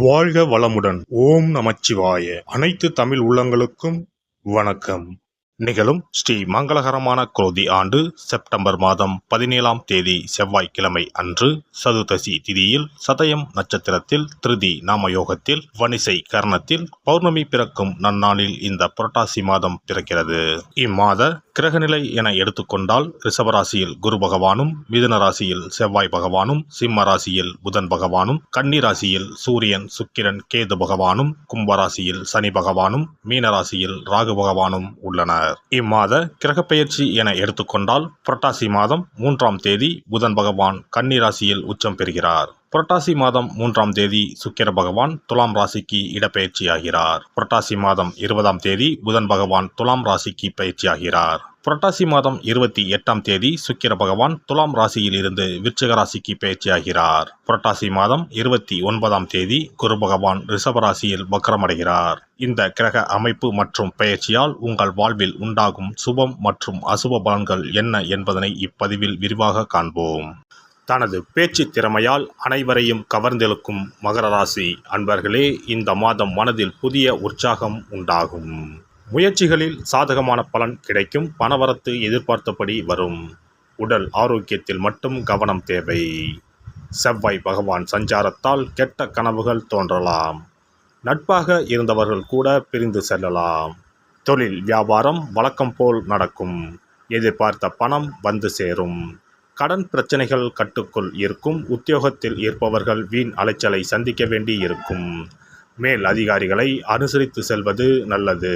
வாழ்க வளமுடன். ஓம் நமச்சிவாய. அனைத்து தமிழ் உள்ளங்களுக்கும் வணக்கம். நிகழும் ஸ்ரீ மங்களகரமான குரோதி ஆண்டு செப்டம்பர் மாதம் 17ஆம் தேதி செவ்வாய்க்கிழமை அன்று சதுர்தசி திதியில் சதயம் நட்சத்திரத்தில் திருதி நாமயோகத்தில் வணிசை கரணத்தில் பௌர்ணமி பிறக்கும் நன்னாளில் இந்த புரட்டாசி மாதம் பிறக்கிறது. இம்மாத கிரகநிலை என எடுத்துக்கொண்டால் ரிஷபராசியில் குரு பகவானும், மிதுன ராசியில் செவ்வாய் பகவானும், சிம்ம ராசியில் புதன் பகவானும், கன்னி ராசியில் சூரியன், சுக்கிரன், கேது பகவானும், கும்பராசியில் சனி பகவானும், மீன ராசியில் ராகு பகவானும் உள்ளனர். இம்மாத கிரகப்பெயர்ச்சி என எடுத்துக்கொண்டால் புரட்டாசி மாதம் 3ஆம் தேதி புதன் பகவான் கன்னி ராசியில் உச்சம் பெறுகிறார். புரட்டாசி மாதம் 3ஆம் தேதி சுக்கிர பகவான் துலாம் ராசிக்கு இடப்பெயர்ச்சியாகிறார். புரட்டாசி மாதம் 20ஆம் தேதி புதன் பகவான் துலாம் ராசிக்கு பயிற்சியாகிறார். புரட்டாசி மாதம் 28ஆம் தேதி சுக்கிர பகவான் துலாம் ராசியில் இருந்து விருச்சிக ராசிக்கு பயிற்சியாகிறார். புரட்டாசி மாதம் 29ஆம் தேதி குரு பகவான் ரிஷப ராசியில் வக்ரமடைகிறார். இந்த கிரக அமைப்பு மற்றும் பெயர்ச்சியால் உங்கள் வாழ்வில் உண்டாகும் சுபம் மற்றும் அசுப பலன்கள் என்ன என்பதனை இப்பதிவில் விரிவாக காண்போம். தனது பேச்சு திறமையால் அனைவரையும் கவர்ந்தெழுக்கும் மகர ராசி அன்பர்களே, இந்த மாதம் மனதில் புதிய உற்சாகம் உண்டாகும். முயற்சிகளில் சாதகமான பலன் கிடைக்கும். பணவரத்து எதிர்பார்த்தபடி வரும். உடல் ஆரோக்கியத்தில் மட்டும் கவனம் தேவை. செவ்வாய் பகவான் சஞ்சாரத்தால் கெட்ட கனவுகள் தோன்றலாம். நட்பாக இருந்தவர்கள் கூட பிரிந்து செல்லலாம். தொழில் வியாபாரம் வழக்கம் போல் நடக்கும். எதிர்பார்த்த பணம் வந்து சேரும். கடன் பிரச்சனைகள் கட்டுக்குள் இருக்கும். உத்தியோகத்தில் இருப்பவர்கள் வீண் அலைச்சலை சந்திக்க வேண்டி இருக்கும். மேல் அதிகாரிகளை அனுசரித்து செல்வது நல்லது.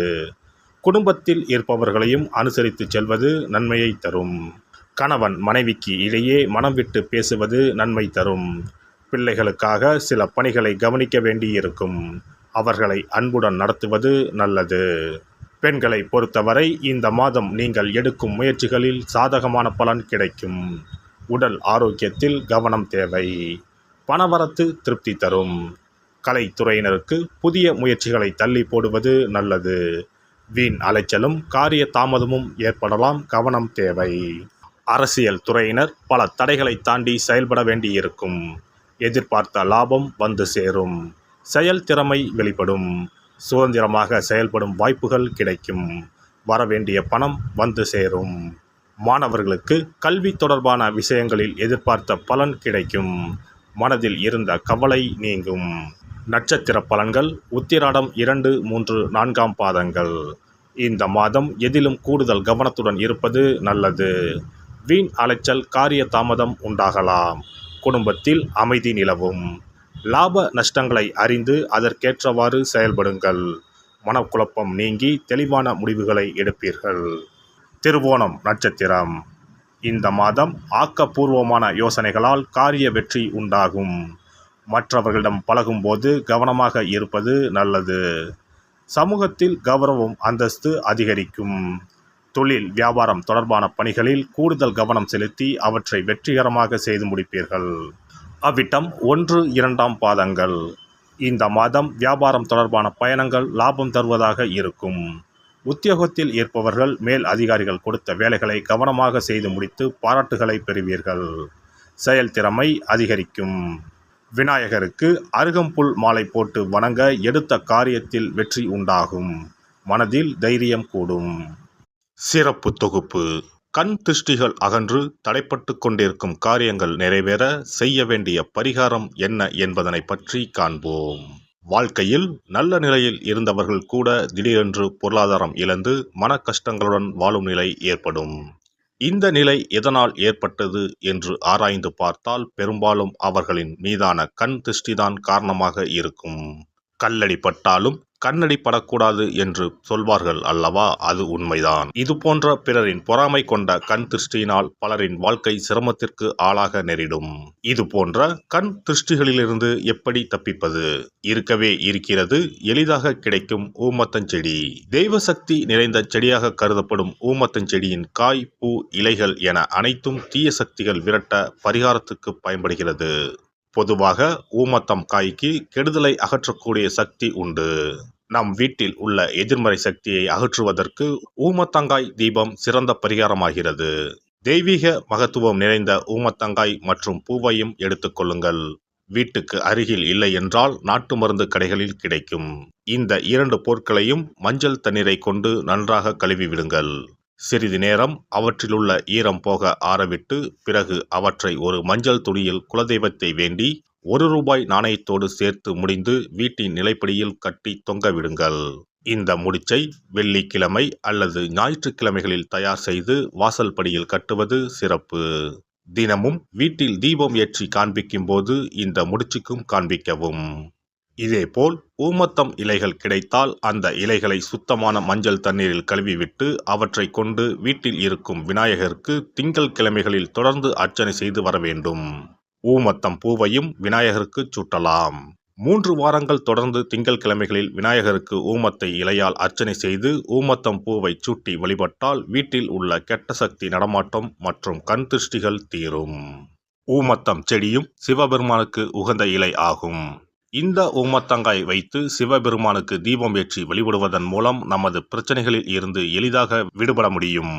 குடும்பத்தில் இருப்பவர்களையும் அனுசரித்து செல்வது நன்மையை தரும். கணவன் மனைவிக்கு இடையே மனம் விட்டு பேசுவது நன்மை தரும். பிள்ளைகளுக்காக சில பணிகளை கவனிக்க வேண்டியிருக்கும். அவர்களை அன்புடன் நடத்துவது நல்லது. பெண்களை பொறுத்தவரை இந்த மாதம் நீங்கள் எடுக்கும் முயற்சிகளில் சாதகமான பலன் கிடைக்கும். உடல் ஆரோக்கியத்தில் கவனம் தேவை. பணவரத்து திருப்தி தரும். கலைத்துறையினருக்கு புதிய முயற்சிகளை தள்ளி போடுவது நல்லது. வீண் அலைச்சலும் காரிய தாமதமும் ஏற்படலாம். கவனம் தேவை. அரசியல் துறையினர் பல தடைகளை தாண்டி செயல்பட வேண்டியிருக்கும். எதிர்பார்த்த லாபம் வந்து சேரும். செயல் திறமை வெளிப்படும். சுதந்திரமாக செயல்படும் வாய்ப்புகள் கிடைக்கும். வரவேண்டிய பணம் வந்து சேரும். மாணவர்களுக்கு கல்வி தொடர்பான விஷயங்களில் எதிர்பார்த்த பலன் கிடைக்கும். மனதில் இருந்த கவலை நீங்கும். நட்சத்திர பலன்கள் உத்திராடம் 2, 3, 4ஆம் பாதங்கள். இந்த மாதம் எதிலும் கூடுதல் கவனத்துடன் இருப்பது நல்லது. வீண் அலைச்சல் காரிய தாமதம் உண்டாகலாம். குடும்பத்தில் அமைதி நிலவும். லாப நஷ்டங்களை அறிந்து அதற்கேற்றவாறு செயல்படுங்கள். மனக்குழப்பம் நீங்கி தெளிவான முடிவுகளை எடுப்பீர்கள். திருவோணம் நட்சத்திரம். இந்த மாதம் ஆக்கப்பூர்வமான யோசனைகளால் காரிய வெற்றி உண்டாகும். மற்றவர்களிடம் பழகும்போது கவனமாக இருப்பது நல்லது. சமூகத்தில் கௌரவம் அந்தஸ்து அதிகரிக்கும். தொழில் வியாபாரம் தொடர்பான பணிகளில் கூடுதல் கவனம் செலுத்தி அவற்றை வெற்றிகரமாக செய்து முடிப்பீர்கள். அவ்விட்டம் 1, 2ஆம் பாதங்கள். இந்த மாதம் வியாபாரம் தொடர்பான பயணங்கள் லாபம் தருவதாக இருக்கும். உத்தியோகத்தில் இருப்பவர்கள் மேல் அதிகாரிகள் கொடுத்த வேலைகளை கவனமாக செய்து முடித்து பாராட்டுகளை பெறுவீர்கள். செயல்திறமை அதிகரிக்கும். விநாயகருக்கு அருகம்புல் மாலை போட்டு வணங்க எடுத்த காரியத்தில் வெற்றி உண்டாகும். மனதில் தைரியம் கூடும். சிறப்பு தொகுப்பு. கண் திருஷ்டிகள் அகன்று தடைப்பட்டு கொண்டிருக்கும் காரியங்கள் நிறைவேற செய்ய வேண்டிய பரிகாரம் என்ன என்பதனை பற்றி காண்போம். வாழ்க்கையில் நல்ல நிலையில் இருந்தவர்கள் கூட திடீரென்று பொருளாதாரம் இழந்து மன கஷ்டங்களுடன் வாழும் நிலை ஏற்படும். இந்த நிலை எதனால் ஏற்பட்டது என்று ஆராய்ந்து பார்த்தால் பெரும்பாலும் அவர்களின் மீதான கண் திருஷ்டிதான் காரணமாக இருக்கும். கல்லடி பட்டாலும் கண்ணடி படக்கூடாது என்று சொல்வார்கள் அல்லவா, அது உண்மைதான். இது போன்ற பிறரின் பொறாமை கொண்ட கண் திருஷ்டியினால் பலரின் வாழ்க்கை சிரமத்திற்கு ஆளாக நேரிடும். இது போன்ற கண் திருஷ்டிகளிலிருந்து எப்படி தப்பிப்பது? இருக்கவே இருக்கிறது எளிதாக கிடைக்கும் ஊமத்தஞ்செடி. தெய்வ சக்தி நிறைந்த செடியாக கருதப்படும் ஊமத்தஞ்செடியின் காய், பூ, இலைகள் என அனைத்தும் தீய சக்திகள் விரட்ட பரிகாரத்துக்கு பயன்படுகிறது. பொதுவாக ஊமத்தம் காய்க்கு கெடுதலை அகற்றக்கூடிய சக்தி உண்டு. நம் வீட்டில் உள்ள எதிர்மறை சக்தியை அகற்றுவதற்கு ஊமத்தங்காய் தீபம் சிறந்த பரிகாரமாகிறது. தெய்வீக மகத்துவம் நிறைந்த ஊமத்தங்காய் மற்றும் பூவையும் எடுத்துக்கொள்ளுங்கள். வீட்டுக்கு அருகில் இல்லை என்றால் நாட்டு மருந்து கடைகளில் கிடைக்கும். இந்த 2 பொருட்களையும் மஞ்சள் தண்ணீரை கொண்டு நன்றாக கழுவி விடுங்கள். சிறிது நேரம் அவற்றிலுள்ள ஈரம் போக ஆறவிட்டு பிறகு அவற்றை ஒரு மஞ்சள் துணியில் குலதெய்வத்தை வேண்டி ₹1 நாணயத்தோடு சேர்த்து முடிந்து வீட்டின் நிலைப்படியில் கட்டி தொங்க விடுங்கள். இந்த முடிச்சை வெள்ளிக்கிழமை அல்லது ஞாயிற்றுக்கிழமைகளில் தயார் செய்து வாசல் படியில் கட்டுவது சிறப்பு. தினமும் வீட்டில் தீபம் ஏற்றி காண்பிக்கும் போது இந்த முடிச்சுக்கும் காண்பிக்கவும். இதேபோல் ஊமத்தம் இலைகள் கிடைத்தால் அந்த இலைகளை சுத்தமான மஞ்சள் தண்ணீரில் கழுவிவிட்டு அவற்றை கொண்டு வீட்டில் இருக்கும் விநாயகருக்கு திங்கள் கிழமைகளில் தொடர்ந்து அர்ச்சனை செய்து வர வேண்டும். ஊமத்தம் பூவையும் விநாயகருக்கு சூட்டலாம். 3 வாரங்கள் தொடர்ந்து திங்கள் கிழமைகளில் விநாயகருக்கு ஊமத்தை இலையால் அர்ச்சனை செய்து ஊமத்தம் பூவை சூட்டி வழிபட்டால் வீட்டில் உள்ள கெட்ட சக்தி நடமாட்டம் மற்றும் கண் திருஷ்டிகள் தீரும். ஊமத்தம் செடியும் சிவபெருமானுக்கு உகந்த இலை ஆகும். இந்த ஊமத்தங்காய் வைத்து சிவபெருமானுக்கு தீபம் ஏற்றி வழிபடுவதன் மூலம் நமது பிரச்சனைகளில் இருந்து எளிதாக விடுபட முடியும்.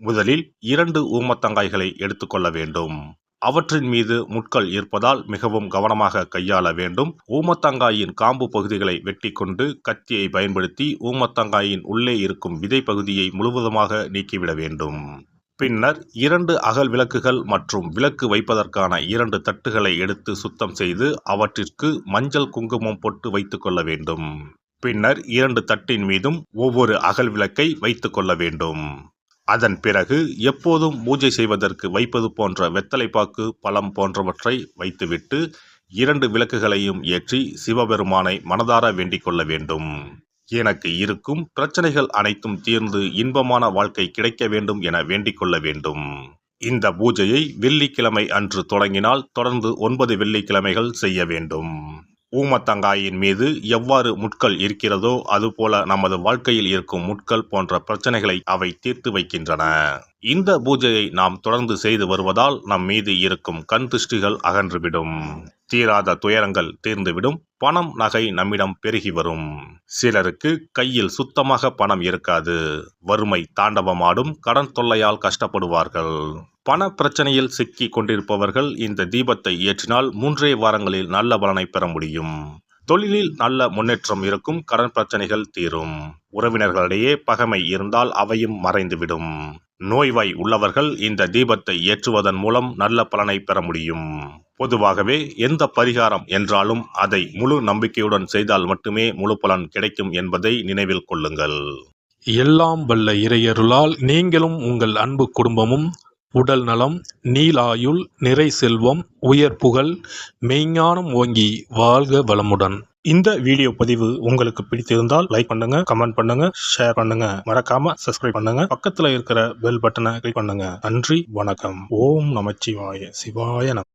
முதலில் 2 ஊமத்தங்காய்களை எடுத்துக்கொள்ள வேண்டும். அவற்றின் மீது முட்கள் இருப்பதால் மிகவும் கவனமாக கையாள வேண்டும். ஊமத்தங்காயின் காம்பு பகுதிகளை வெட்டி கொண்டு கத்தியை பயன்படுத்தி ஊமத்தங்காயின் உள்ளே இருக்கும் விதை பகுதியை முழுவதுமாக நீக்கிவிட வேண்டும். பின்னர் 2 அகல் விளக்குகள் மற்றும் விளக்கு வைப்பதற்கான 2 தட்டுகளை எடுத்து சுத்தம் செய்து அவற்றிற்கு மஞ்சள் குங்குமம் போட்டு வைத்துக் கொள்ள வேண்டும். பின்னர் 2 தட்டின் மீதும் ஒவ்வொரு அகல் விளக்கை வைத்துக் கொள்ள வேண்டும். அதன் பிறகு எப்போதும் பூஜை செய்வதற்கு வைப்பது போன்ற வெத்தலைப்பாக்கு, பழம் போன்றவற்றை வைத்துவிட்டு 2 விளக்குகளையும் ஏற்றி சிவபெருமானை மனதார வேண்டிக் கொள்ள வேண்டும். எனக்கு இருக்கும் பிரச்சனைகள் அனைத்தும் தீர்ந்து இன்பமான வாழ்க்கை கிடைக்க வேண்டும் என வேண்டிக் கொள்ள வேண்டும். இந்த பூஜையை வெள்ளிக்கிழமை அன்று தொடங்கினால் தொடர்ந்து 9 வெள்ளிக்கிழமைகள் செய்ய வேண்டும். ஊமத்தங்காயின் மீது எவ்வாறு முட்கள் இருக்கிறதோ அதுபோல நமது வாழ்க்கையில் இருக்கும் முட்கள் போன்ற பிரச்சனைகளை அவை தீர்த்து வைக்கின்றன. இந்த பூஜையை நாம் தொடர்ந்து செய்து வருவதால் நம் மீது இருக்கும் கண் திருஷ்டிகள் அகன்றுவிடும். தீராத துயரங்கள் தீர்ந்துவிடும். பணம் நகை நம்மிடம் பெருகி வரும். சிலருக்கு கையில் சுத்தமாக பணம் இருக்காது. வறுமை தாண்டவமாடும். கடன் தொல்லையால் கஷ்டப்படுவார்கள். பண பிரச்சனையில் சிக்கி கொண்டிருப்பவர்கள் இந்த தீபத்தை ஏற்றினால் 3 வாரங்களில் நல்ல பலனை பெற முடியும். தொழிலில் நல்ல முன்னேற்றம் இருக்கும். கடன் பிரச்சனைகள் தீரும். உறவினர்களிடையே பகைமை இருந்தால் அவையும் மறைந்துவிடும். நோய்வாய் உள்ளவர்கள் இந்த தீபத்தை ஏற்றுவதன் மூலம் நல்ல பலனை பெற முடியும். பொதுவாகவே எந்த பரிகாரம் என்றாலும் அதை முழு நம்பிக்கையுடன் செய்தால் மட்டுமே முழு பலன் கிடைக்கும் என்பதை நினைவில் கொள்ளுங்கள். எல்லாம் வல்ல இறையருளால் நீங்களும் உங்கள் அன்பு குடும்பமும் உடல் நலம், நீலாயுள், நிறை செல்வம், உயர் புகழ், மெய்ஞானம் ஓங்கி வாழ்க வளமுடன். இந்த வீடியோ பதிவு உங்களுக்கு பிடித்திருந்தால் லைக் பண்ணுங்க, கமெண்ட் பண்ணுங்க, ஷேர் பண்ணுங்க, மறக்காம சப்ஸ்கிரைப் பண்ணுங்க, பக்கத்துல இருக்கிற பெல் பட்டனை கிளிக் பண்ணுங்க. நன்றி, வணக்கம். ஓம் நமச்சிவாய. சிவாய நம.